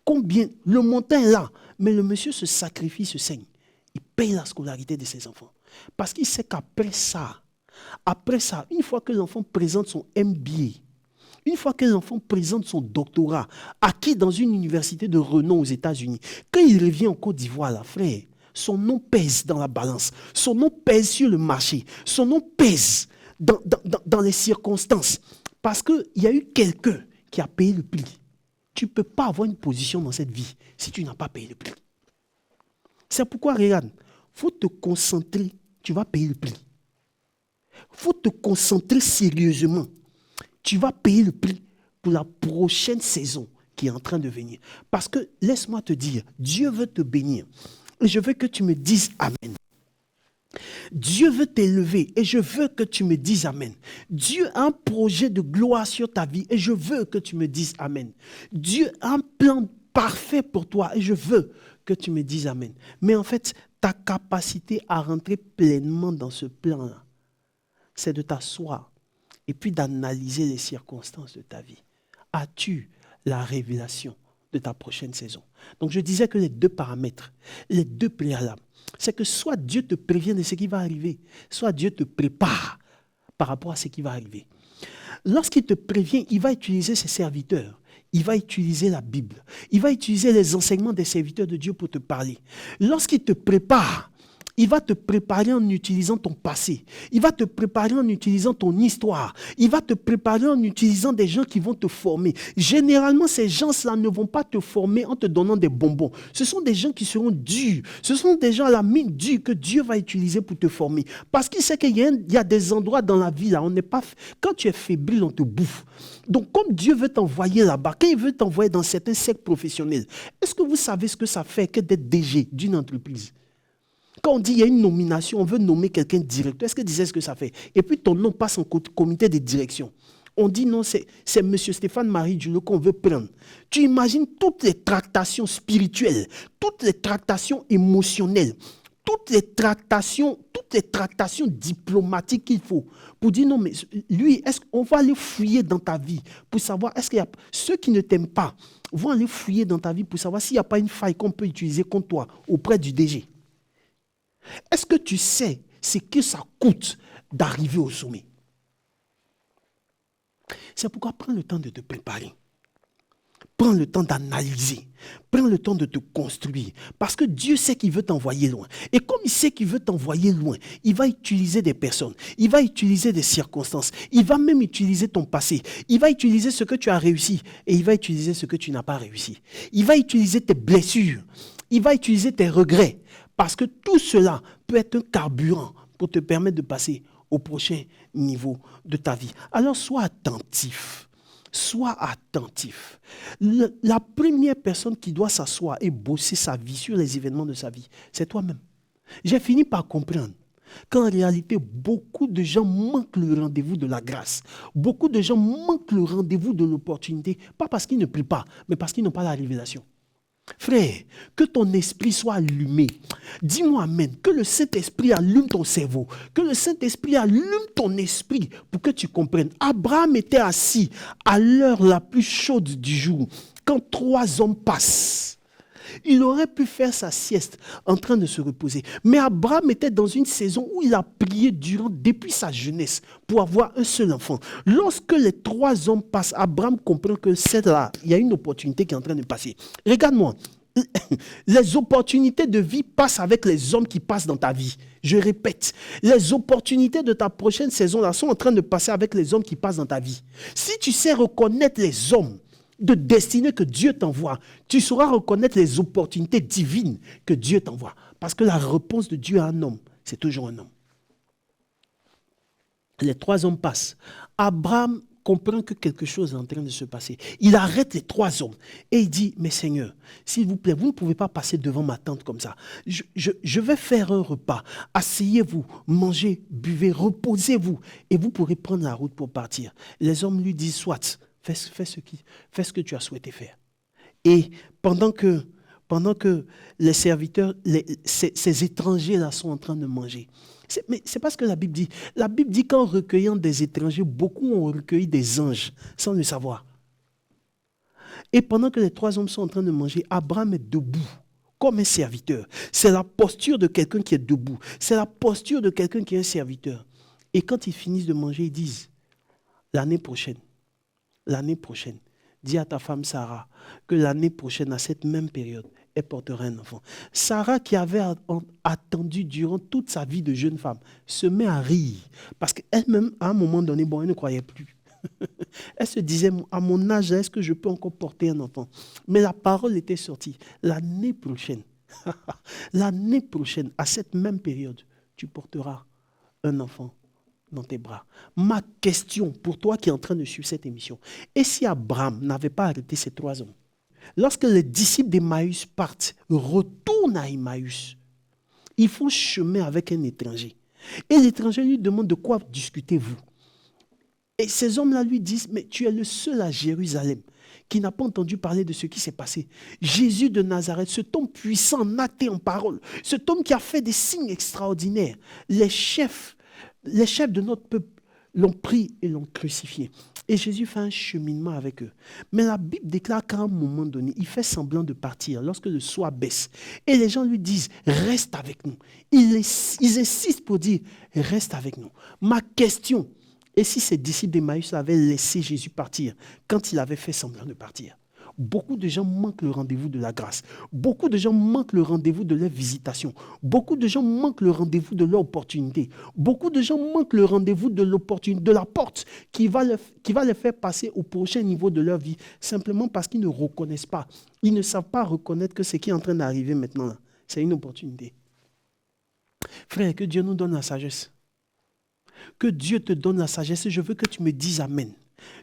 combien? Le montant est là. Mais le monsieur se sacrifie, se saigne. Il paye la scolarité de ses enfants. Parce qu'il sait qu'après ça, une fois que l'enfant présente son MBA, une fois que l'enfant présente son doctorat, acquis dans une université de renom aux États-Unis, quand il revient en Côte d'Ivoire, là, frère, son nom pèse dans la balance, son nom pèse sur le marché, son nom pèse dans les circonstances. Parce qu'il y a eu quelqu'un qui a payé le prix. Tu ne peux pas avoir une position dans cette vie si tu n'as pas payé le prix. C'est pourquoi, regarde, il faut te concentrer, tu vas payer le prix. Il faut te concentrer sérieusement. Tu vas payer le prix pour la prochaine saison qui est en train de venir. Parce que, laisse-moi te dire, Dieu veut te bénir. Et je veux que tu me dises Amen. Dieu veut t'élever et je veux que tu me dises Amen. Dieu a un projet de gloire sur ta vie et je veux que tu me dises Amen. Dieu a un plan parfait pour toi et je veux que tu me dises Amen. Mais en fait, ta capacité à rentrer pleinement dans ce plan-là, c'est de t'asseoir et puis d'analyser les circonstances de ta vie. As-tu la révélation de ta prochaine saison? Donc je disais que les deux paramètres, les deux préalables, c'est que soit Dieu te prévient de ce qui va arriver, soit Dieu te prépare par rapport à ce qui va arriver. Lorsqu'il te prévient, il va utiliser ses serviteurs. Il va utiliser la Bible. Il va utiliser les enseignements des serviteurs de Dieu pour te parler. Lorsqu'il te prépare, il va te préparer en utilisant ton passé. Il va te préparer en utilisant ton histoire. Il va te préparer en utilisant des gens qui vont te former. Généralement, ces gens-là ne vont pas te former en te donnant des bonbons. Ce sont des gens qui seront durs. Ce sont des gens à la mine dure que Dieu va utiliser pour te former. Parce qu'il sait qu'il y a des endroits dans la vie, là, on n'est pas... Quand tu es fébrile, on te bouffe. Donc, comme Dieu veut t'envoyer là-bas, quand il veut t'envoyer dans certains cercles professionnels, est-ce que vous savez ce que ça fait que d'être DG d'une entreprise? Quand on dit qu'il y a une nomination, on veut nommer quelqu'un de directeur, est-ce que tu sais ce que ça fait? Et puis ton nom passe en comité de direction. On dit non, c'est M. Stéphane-Marie Djoulot qu'on veut prendre. Tu imagines toutes les tractations spirituelles, toutes les tractations émotionnelles, toutes les tractations diplomatiques qu'il faut pour dire non, mais lui, est-ce qu'on va aller fouiller dans ta vie pour savoir, est-ce qu'il y a ceux qui ne t'aiment pas vont aller fouiller dans ta vie pour savoir s'il n'y a pas une faille qu'on peut utiliser contre toi auprès du DG. Est-ce que tu sais ce que ça coûte d'arriver au sommet? C'est pourquoi prends le temps de te préparer. Prends le temps d'analyser. Prends le temps de te construire. Parce que Dieu sait qu'il veut t'envoyer loin. Et comme il sait qu'il veut t'envoyer loin, il va utiliser des personnes. Il va utiliser des circonstances. Il va même utiliser ton passé. Il va utiliser ce que tu as réussi. Et il va utiliser ce que tu n'as pas réussi. Il va utiliser tes blessures. Il va utiliser tes regrets. Parce que tout cela peut être un carburant pour te permettre de passer au prochain niveau de ta vie. Alors sois attentif. Sois attentif. La première personne qui doit s'asseoir et bosser sa vie sur les événements de sa vie, c'est toi-même. J'ai fini par comprendre qu'en réalité, beaucoup de gens manquent le rendez-vous de la grâce. Beaucoup de gens manquent le rendez-vous de l'opportunité, pas parce qu'ils ne prient pas, mais parce qu'ils n'ont pas la révélation. Frère, que ton esprit soit allumé. Dis-moi amen. Que le Saint-Esprit allume ton cerveau. Que le Saint-Esprit allume ton esprit pour que tu comprennes. Abraham était assis à l'heure la plus chaude du jour, quand 3 hommes passent. Il aurait pu faire sa sieste en train de se reposer. Mais Abraham était dans une saison où il a prié depuis sa jeunesse pour avoir un seul enfant. Lorsque les 3 hommes passent, Abraham comprend que c'est là, il y a une opportunité qui est en train de passer. Regarde-moi, les opportunités de vie passent avec les hommes qui passent dans ta vie. Je répète, les opportunités de ta prochaine saison là sont en train de passer avec les hommes qui passent dans ta vie. Si tu sais reconnaître les hommes de destinée que Dieu t'envoie, tu sauras reconnaître les opportunités divines que Dieu t'envoie. Parce que la réponse de Dieu à un homme, c'est toujours un homme. Les 3 hommes passent. Abraham comprend que quelque chose est en train de se passer. Il arrête les 3 hommes et il dit, mais Seigneur, s'il vous plaît, vous ne pouvez pas passer devant ma tente comme ça. Je vais faire un repas. Asseyez-vous, mangez, buvez, reposez-vous et vous pourrez prendre la route pour partir. Les hommes lui disent, soit, fais ce que tu as souhaité faire. Et pendant que les serviteurs, ces étrangers-là sont en train de manger. Mais c'est pas ce que la Bible dit. La Bible dit qu'en recueillant des étrangers, beaucoup ont recueilli des anges sans le savoir. Et pendant que les 3 hommes sont en train de manger, Abraham est debout comme un serviteur. C'est la posture de quelqu'un qui est debout. C'est la posture de quelqu'un qui est un serviteur. Et quand ils finissent de manger, ils disent, l'année prochaine, dis à ta femme Sarah que l'année prochaine, à cette même période, elle portera un enfant. Sarah, qui avait attendu durant toute sa vie de jeune femme, se met à rire. Parce qu'elle-même, à un moment donné, elle ne croyait plus. Elle se disait, à mon âge, est-ce que je peux encore porter un enfant? Mais la parole était sortie. L'année prochaine, à cette même période, tu porteras un enfant dans tes bras. Ma question pour toi qui es en train de suivre cette émission, et si Abraham n'avait pas arrêté ces 3 hommes? Lorsque les disciples d'Emmaüs partent, retournent à Emmaüs, ils font chemin avec un étranger. Et l'étranger lui demande de quoi discutez-vous. Et ces hommes-là lui disent, mais tu es le seul à Jérusalem qui n'a pas entendu parler de ce qui s'est passé. Jésus de Nazareth, cet homme puissant, naté en parole, cet homme qui a fait des signes extraordinaires. Les chefs de notre peuple l'ont pris et l'ont crucifié. Et Jésus fait un cheminement avec eux. Mais la Bible déclare qu'à un moment donné, il fait semblant de partir lorsque le soir baisse. Et les gens lui disent, reste avec nous. Ils insistent pour dire, reste avec nous. Ma question, et si ces disciples d'Emmaüs avaient laissé Jésus partir quand il avait fait semblant de partir? Beaucoup de gens manquent le rendez-vous de la grâce. Beaucoup de gens manquent le rendez-vous de leur visitation. Beaucoup de gens manquent le rendez-vous de leur opportunité. Beaucoup de gens manquent le rendez-vous de l'opportunité, de la porte qui va les faire passer au prochain niveau de leur vie, simplement parce qu'ils ne reconnaissent pas. Ils ne savent pas reconnaître que ce qui est en train d'arriver maintenant, là, c'est une opportunité. Frère, que Dieu nous donne la sagesse. Que Dieu te donne la sagesse. Et je veux que tu me dises amen.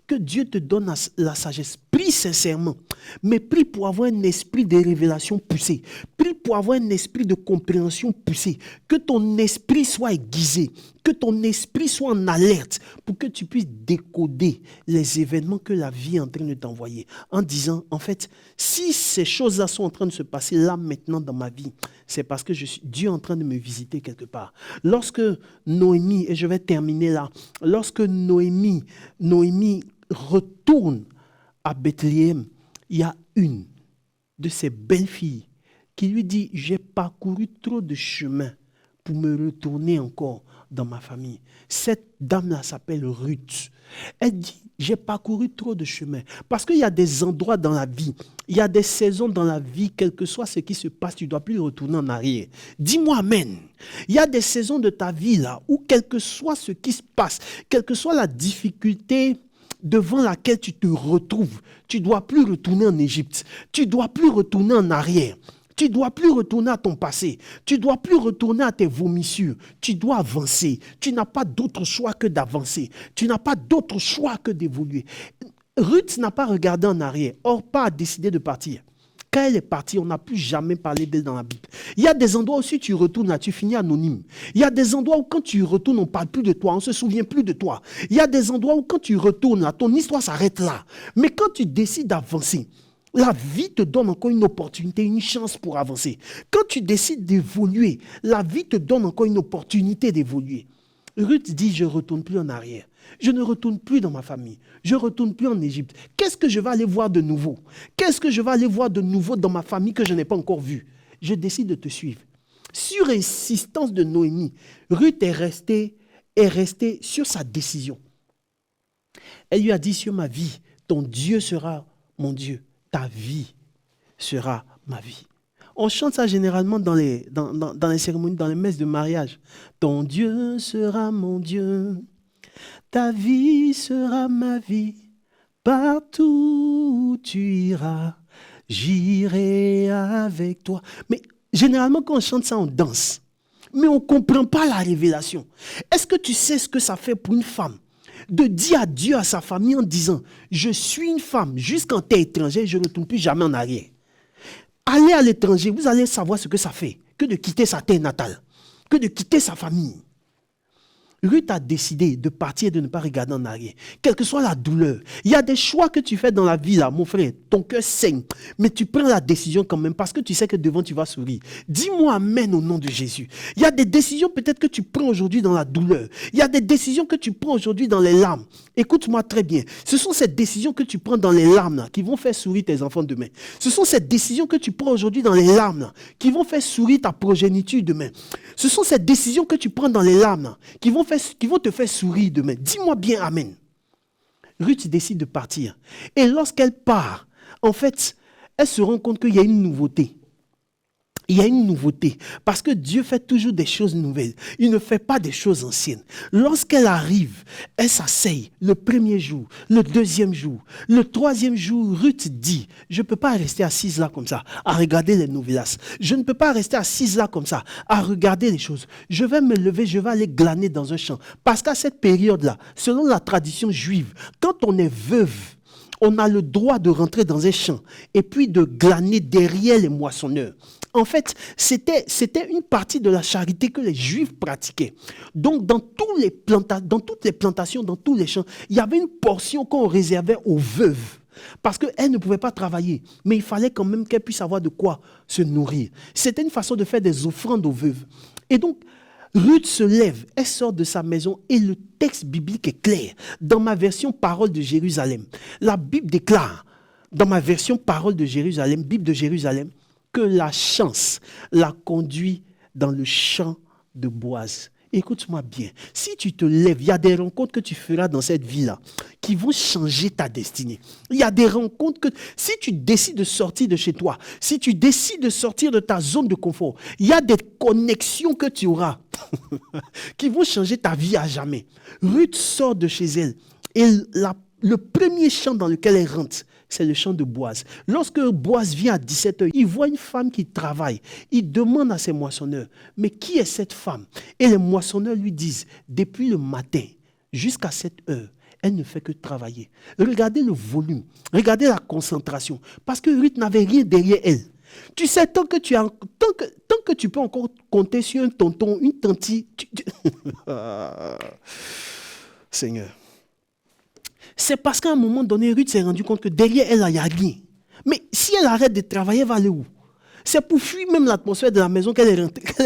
Que Dieu te donne la sagesse. Prie sincèrement, mais prie pour avoir un esprit de révélation poussé. Prie pour avoir un esprit de compréhension poussé. Que ton esprit soit aiguisé, que ton esprit soit en alerte pour que tu puisses décoder les événements que la vie est en train de t'envoyer. En disant, en fait, si ces choses-là sont en train de se passer là maintenant dans ma vie, c'est parce que Dieu est en train de me visiter quelque part. Lorsque Noémie, et je vais terminer là, lorsque Noémie retourne à Bethléem, il y a une de ses belles filles qui lui dit, j'ai parcouru trop de chemin pour me retourner encore dans ma famille. Cette dame-là s'appelle Ruth. Elle dit, j'ai parcouru trop de chemin. Parce qu'il y a des endroits dans la vie, il y a des saisons dans la vie, quel que soit ce qui se passe, tu ne dois plus retourner en arrière. Dis-moi amen. Il y a des saisons de ta vie là, où quel que soit ce qui se passe, quelle que soit la difficulté devant laquelle tu te retrouves, tu ne dois plus retourner en Égypte. Tu ne dois plus retourner en arrière. Tu ne dois plus retourner à ton passé. Tu ne dois plus retourner à tes vomissures. Tu dois avancer. Tu n'as pas d'autre choix que d'avancer. Tu n'as pas d'autre choix que d'évoluer. Ruth n'a pas regardé en arrière. Orpa a décidé de partir. Quand elle est partie, on n'a plus jamais parlé d'elle dans la Bible. Il y a des endroits où si tu retournes là, tu finis anonyme. Il y a des endroits où quand tu retournes, on ne parle plus de toi, on ne se souvient plus de toi. Il y a des endroits où quand tu retournes là, ton histoire s'arrête là. Mais quand tu décides d'avancer, La vie te donne encore une opportunité, une chance pour avancer. Quand tu décides d'évoluer, la vie te donne encore une opportunité d'évoluer. Ruth dit, je ne retourne plus en arrière. Je ne retourne plus dans ma famille. Je ne retourne plus en Égypte. Qu'est-ce que je vais aller voir de nouveau? Qu'est-ce que je vais aller voir de nouveau dans ma famille que je n'ai pas encore vu? Je décide de te suivre. Sur insistance de Noémie, Ruth est restée sur sa décision. Elle lui a dit, sur ma vie, ton Dieu sera mon Dieu. Ta vie sera ma vie. On chante ça généralement dans les cérémonies, dans les messes de mariage. Ton Dieu sera mon Dieu. Ta vie sera ma vie. Partout où tu iras, j'irai avec toi. Mais généralement, quand on chante ça, on danse. Mais on ne comprend pas la révélation. Est-ce que tu sais ce que ça fait pour une femme de dire adieu à sa famille en disant « Je suis une femme, jusqu'en terre étrangère, je ne retourne plus jamais en arrière. » Allez à l'étranger, vous allez savoir ce que ça fait que de quitter sa terre natale, que de quitter sa famille. Ruth a décidé de partir et de ne pas regarder en arrière. Quelle que soit la douleur. Il y a des choix que tu fais dans la vie, là, mon frère. Ton cœur saigne. Mais tu prends la décision quand même parce que tu sais que devant, tu vas sourire. Dis-moi amen au nom de Jésus. Il y a des décisions peut-être que tu prends aujourd'hui dans la douleur. Il y a des décisions que tu prends aujourd'hui dans les larmes. Écoute-moi très bien. Ce sont ces décisions que tu prends dans les larmes là, qui vont faire sourire tes enfants demain. Ce sont ces décisions que tu prends aujourd'hui dans les larmes là, qui vont faire sourire ta progéniture demain. Ce sont ces décisions que tu prends dans les larmes là, qui vont te faire sourire demain. Dis-moi bien amen. Ruth décide de partir. Et lorsqu'elle part, en fait, elle se rend compte qu'il y a une nouveauté. Il y a une nouveauté. Parce que Dieu fait toujours des choses nouvelles. Il ne fait pas des choses anciennes. Lorsqu'elle arrive, elle s'asseye le premier jour, le deuxième jour, le troisième jour, Ruth dit, je ne peux pas rester assise là comme ça, à regarder les novelas. Je ne peux pas rester assise là comme ça, à regarder les choses. Je vais me lever, je vais aller glaner dans un champ. Parce qu'à cette période-là, selon la tradition juive, quand on est veuve, on a le droit de rentrer dans un champ et puis de glaner derrière les moissonneurs. En fait, c'était une partie de la charité que les Juifs pratiquaient. Donc, dans toutes les plantations, dans tous les champs, il y avait une portion qu'on réservait aux veuves. Parce qu'elles ne pouvaient pas travailler. Mais il fallait quand même qu'elles puissent avoir de quoi se nourrir. C'était une façon de faire des offrandes aux veuves. Et donc, Ruth se lève, elle sort de sa maison et le texte biblique est clair. Dans ma version Parole de Jérusalem, la Bible déclare, dans ma version Parole de Jérusalem, Bible de Jérusalem, que la chance la conduit dans le champ de Boaz. Écoute-moi bien, si tu te lèves, il y a des rencontres que tu feras dans cette vie-là qui vont changer ta destinée. Il y a des rencontres que, si tu décides de sortir de chez toi, si tu décides de sortir de ta zone de confort, il y a des connexions que tu auras qui vont changer ta vie à jamais. Ruth sort de chez elle et le premier champ dans lequel elle rentre, c'est le champ de Boaz. Lorsque Boaz vient à 17h, il voit une femme qui travaille. Il demande à ses moissonneurs, mais qui est cette femme? Et les moissonneurs lui disent, depuis le matin jusqu'à cette heure, elle ne fait que travailler. Regardez le volume, regardez la concentration, parce que Ruth n'avait rien derrière elle. Tu sais, tant que tu peux encore compter sur un tonton, une tantine, Seigneur. C'est parce qu'à un moment donné, Ruth s'est rendue compte que derrière elle, il n'y a rien. Mais si elle arrête de travailler, elle va aller où? C'est pour fuir même l'atmosphère de la maison qu'elle est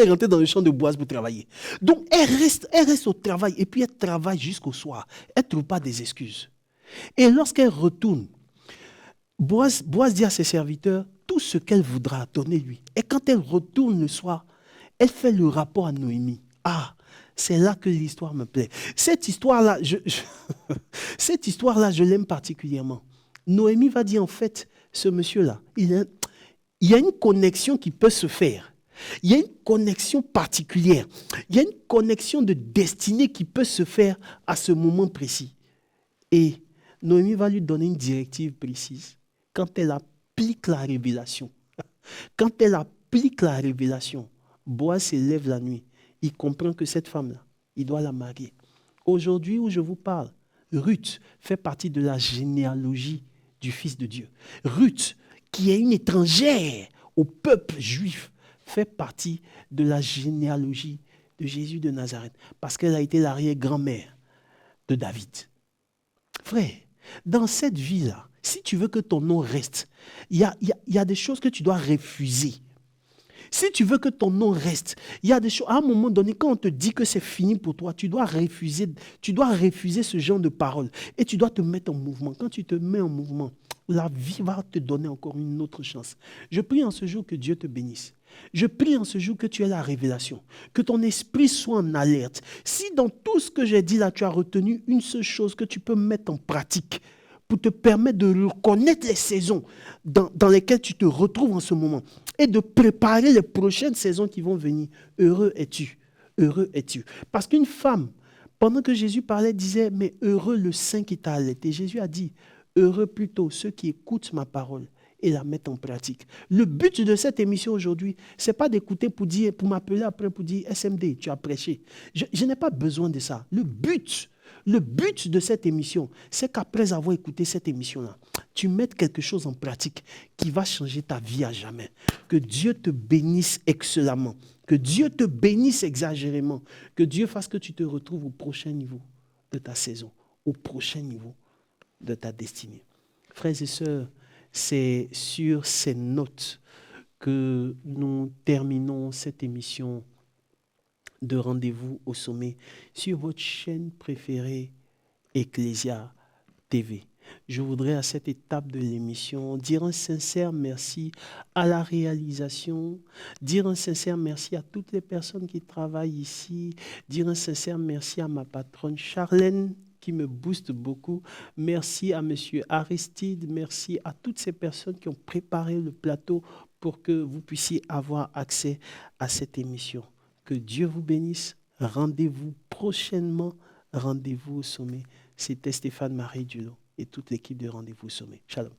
rentrée dans le champ de Boaz pour travailler. Donc, elle reste au travail et puis elle travaille jusqu'au soir. Elle ne trouve pas des excuses. Et lorsqu'elle retourne, Boaz dit à ses serviteurs tout ce qu'elle voudra, donnez-lui. Et quand elle retourne le soir, elle fait le rapport à Noémie. Ah, c'est là que l'histoire me plaît. Cette histoire-là, je l'aime particulièrement. Noémie va dire, en fait, ce monsieur-là, il y a une connexion qui peut se faire. Il y a une connexion particulière. Il y a une connexion de destinée qui peut se faire à ce moment précis. Et Noémie va lui donner une directive précise. Quand elle applique la révélation, Boaz se lève la nuit. Il comprend que cette femme-là, il doit la marier. Aujourd'hui où je vous parle, Ruth fait partie de la généalogie du Fils de Dieu. Ruth, qui est une étrangère au peuple juif, fait partie de la généalogie de Jésus de Nazareth, parce qu'elle a été l'arrière-grand-mère de David. Frère, dans cette vie-là, si tu veux que ton nom reste, il y a des choses que tu dois refuser. Si tu veux que ton nom reste, il y a des choses, à un moment donné, quand on te dit que c'est fini pour toi, tu dois refuser ce genre de paroles et tu dois te mettre en mouvement. Quand tu te mets en mouvement, la vie va te donner encore une autre chance. Je prie en ce jour que Dieu te bénisse. Je prie en ce jour que tu aies la révélation, que ton esprit soit en alerte. Si dans tout ce que j'ai dit là, tu as retenu une seule chose que tu peux mettre en pratique pour te permettre de reconnaître les saisons dans lesquelles tu te retrouves en ce moment et de préparer les prochaines saisons qui vont venir. Heureux es-tu, heureux es-tu. Parce qu'une femme, pendant que Jésus parlait, disait, mais heureux le sein qui t'a allaité. Jésus a dit, heureux plutôt ceux qui écoutent ma parole et la mettent en pratique. Le but de cette émission aujourd'hui, ce n'est pas d'écouter pour m'appeler après pour dire, SMD, tu as prêché. Je n'ai pas besoin de ça. Le but de cette émission, c'est qu'après avoir écouté cette émission-là, tu mettes quelque chose en pratique qui va changer ta vie à jamais. Que Dieu te bénisse excellemment. Que Dieu te bénisse exagérément. Que Dieu fasse que tu te retrouves au prochain niveau de ta saison, au prochain niveau de ta destinée. Frères et sœurs, c'est sur ces notes que nous terminons cette émission de Rendez-vous au sommet sur votre chaîne préférée Ecclesia TV. Je voudrais à cette étape de l'émission dire un sincère merci à la réalisation, dire un sincère merci à toutes les personnes qui travaillent ici, dire un sincère merci à ma patronne Charlène qui me booste beaucoup. Merci à M. Aristide, merci à toutes ces personnes qui ont préparé le plateau pour que vous puissiez avoir accès à cette émission. Que Dieu vous bénisse. Rendez-vous prochainement. Rendez-vous au sommet. C'était Stéphane Marie Dulot et toute l'équipe de Rendez-vous au sommet. Shalom.